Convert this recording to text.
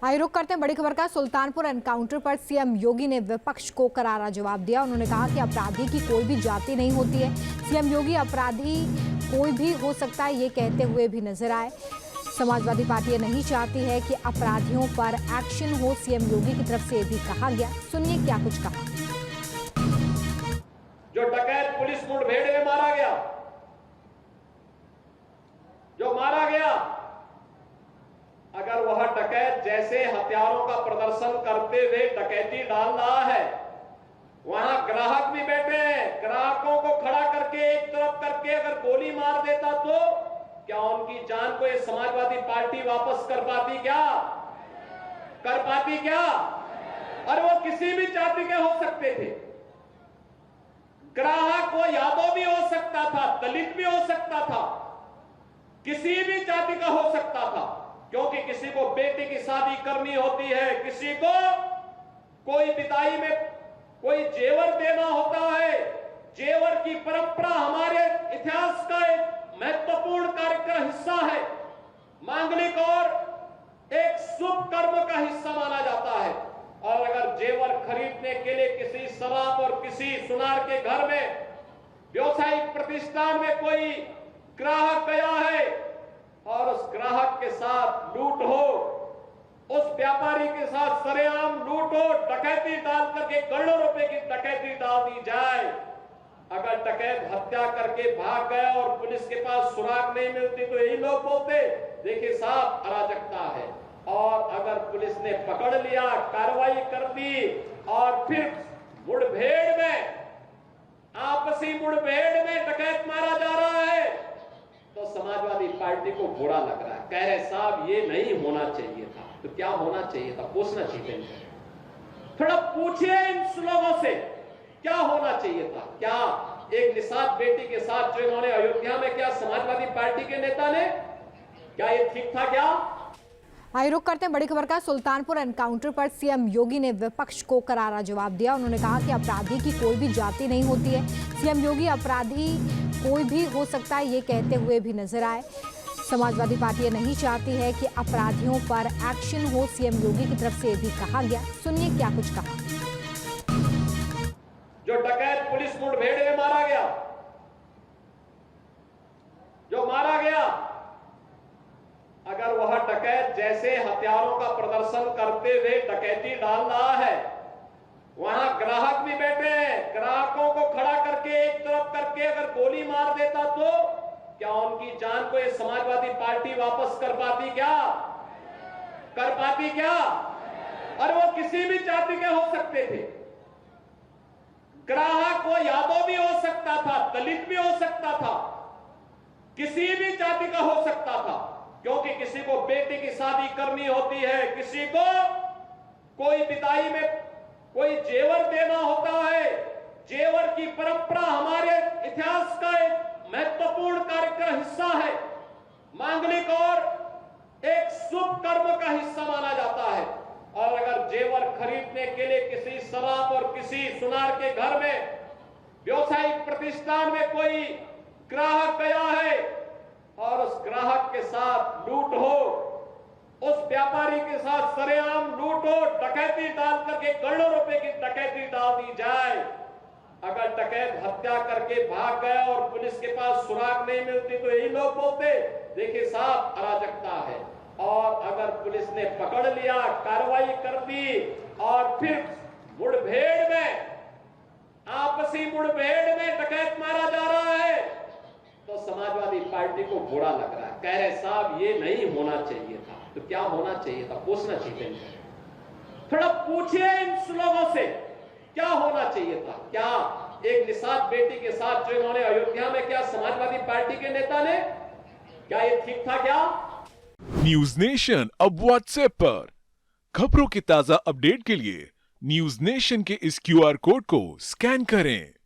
आइए रुक करते हैं बड़ी खबर का। सुल्तानपुर एनकाउंटर पर सीएम योगी ने विपक्ष को करारा जवाब दिया। उन्होंने कहा कि अपराधी की कोई भी जाति नहीं होती है। सीएम योगी अपराधी कोई भी हो सकता है ये कहते हुए भी नजर आए। समाजवादी पार्टी नहीं चाहती है कि अपराधियों पर एक्शन हो। सीएम योगी की तरफ से भी कहा गया, सुनिए क्या कुछ कहा। जो डकैत पुलिस मुठभेड़ में मारा गया, जो मारा गया, अगर वह डकैत जैसे हथियारों का प्रदर्शन करते हुए डकैती डाल रहा है, वहां ग्राहक भी बैठे हैं, ग्राहकों को खड़ा करके एक तरफ करके अगर गोली मार देता तो क्या उनकी जान को ये समाजवादी पार्टी वापस कर पाती क्या? कर पाती क्या? और वो किसी भी जाति के हो सकते थे। ग्राहक वो यादव भी हो सकता था, दलित भी हो सकता था, किसी भी जाति का हो सकता था, क्योंकि किसी को बेटी की शादी करनी होती है, किसी को कोई विदाई में कोई जेवर देना होता है। जेवर की परंपरा हमारे इतिहास का एक महत्वपूर्ण कार्य का हिस्सा है, मांगलिक और एक शुभ कर्म का हिस्सा माना जाता है। और अगर जेवर खरीदने के लिए किसी शराब और किसी सुनार के घर में व्यवसायिक प्रतिष्ठान में कोई ग्राहक गया है और उस ग्राहक के साथ लूट हो, उस व्यापारी के साथ सरेआम लूट हो, डकैती डाल करके करोड़ों रुपए की डकैती डाल दी जाए, अगर डकैत हत्या करके भाग गया और पुलिस के पास सुराग नहीं मिलती तो यही लोग बोलते देखिए साहब अराजकता है। और अगर पुलिस ने पकड़ लिया, कार्रवाई कर दी और फिर मुठभेड़ में, आपसी मुठभेड़ में डकैत मारा जा रहा है तो समाजवादी पार्टी को बुरा लग रहा है। कह रहे साहब ये नहीं होना चाहिए था। तो क्या होना चाहिए था? पूछना चाहिए। थोड़ा पूछिए इन लोगों से क्या होना चाहिए था। क्या एक निषाद बेटी के साथ जो इन्होंने अयोध्या में, क्या समाजवादी पार्टी के नेता ने, क्या ये ठीक था? क्या आइए रुक करते हैं बड़ी खबर का। सुल्तानपुर एनकाउंटर पर सीएम योगी ने विपक्ष को करारा जवाब दिया। उन्होंने कहा कि अपराधी की कोई भी जाति नहीं होती है। सीएम योगी अपराधी कोई भी हो सकता है ये कहते हुए भी नजर आए। समाजवादी पार्टी नहीं चाहती है कि अपराधियों पर एक्शन हो। सीएम योगी की तरफ से भी कहा गया, सुनिए क्या कुछ कहा। जो डकैत पुलिस मुठभेड़ में मारा गया, जो मारा गया, अगर वह डकैत जैसे हथियारों का प्रदर्शन करते हुए डकैती डाल रहा है, वहां ग्राहक भी बैठे हैं, ग्राहकों को खड़ा करके एक तरफ करके अगर गोली मार देता तो क्या उनकी जान को ये समाजवादी पार्टी वापस कर पाती क्या? कर पाती क्या? और वो किसी भी जाति के हो सकते थे। ग्राहक वो यादव भी हो सकता था, दलित भी हो सकता था, किसी भी जाति का हो सकता था, क्योंकि किसी को बेटी की शादी करनी होती है, किसी को कोई विदाई में कोई जेवर देना होता है। जेवर की परंपरा हमारे इतिहास का एक महत्वपूर्ण कार्य का हिस्सा है, मांगलिक और एक शुभ कर्म का हिस्सा माना जाता है। और अगर जेवर खरीदने के लिए किसी शराब और किसी सुनार के घर में व्यवसायिक प्रतिष्ठान में कोई ग्राहक गया है और उस ग्राहक के साथ लूट हो, उस व्यापारी के साथ सरेआम लूट हो, डकैती डाल करके करोड़ों रुपए की डकैती डाल दी जाए, अगर डकैत हत्या करके भाग गया और पुलिस के पास सुराग नहीं मिलती तो यही लोग बोलते देखिए साहब अराजकता है। और अगर पुलिस ने पकड़ लिया, कार्रवाई कर दी और फिर मुठभेड़ में, आपसी मुठभेड़ में डकैत मारा जा रहा है तो समाजवादी पार्टी को बुरा लग रहा है। कह रहे साहब ये नहीं होना चाहिए था। तो क्या होना चाहिए था? पूछना चाहिए। थोड़ा पूछिए इन लोगों से क्या होना चाहिए था। क्या एक निषाद बेटी के साथ जो इन्होंने अयोध्या में, क्या समाजवादी पार्टी के नेता ने, क्या ये ठीक था? क्या न्यूज नेशन अब व्हाट्सएप पर खबरों के ताजा अपडेट के लिए न्यूज नेशन के इस क्यूआर कोड को स्कैन करें।